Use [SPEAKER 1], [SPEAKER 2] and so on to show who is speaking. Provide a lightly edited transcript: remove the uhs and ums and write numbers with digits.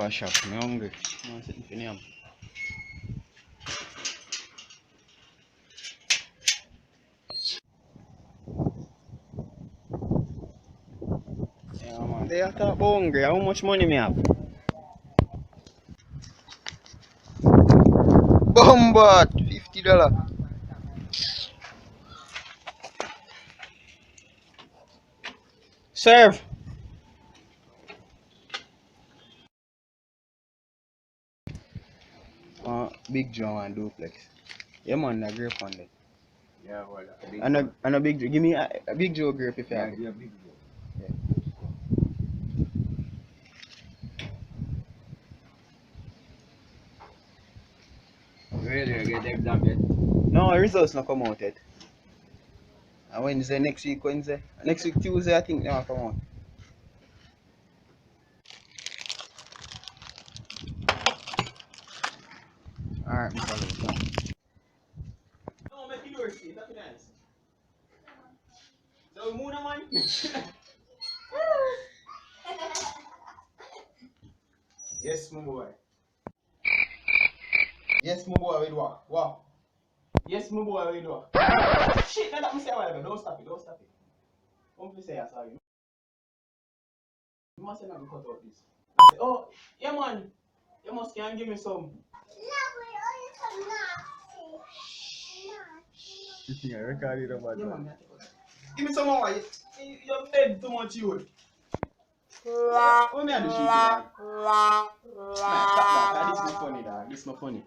[SPEAKER 1] a shop. I'm hungry. I'm sitting for them. Yeah, man. They are talk about hungry. How much money me have? Bombard! $50. Serve! Big Joe and duplex. Yeah, man, a grape on it.
[SPEAKER 2] Yeah, well,
[SPEAKER 1] And a big Joe. Give me a Big Joe grape if you have it.
[SPEAKER 2] yeah, big Joe.
[SPEAKER 1] Yeah.
[SPEAKER 2] Really, you get the exam yet?
[SPEAKER 1] No, results not come out yet. And Wednesday, next week, Wednesday. Next week, Tuesday, I think they will come out. Alright, Mr. Lewis. No, make it yours, see. That's nice. So, Muna, man. Yes, my boy. Yes, my boy, we do what? Yes, my boy, we do shit, now that me say a while ago. Don't stop it, don't stop it. Don't be say I sorry. You must not cut out this. I say, oh, yeah, man. You must can give me some. Yeah, record it about that. Give me some more. You're fed too much, you. What me I do shit, dog? Man, stop that. This is not funny, dog. This is not funny.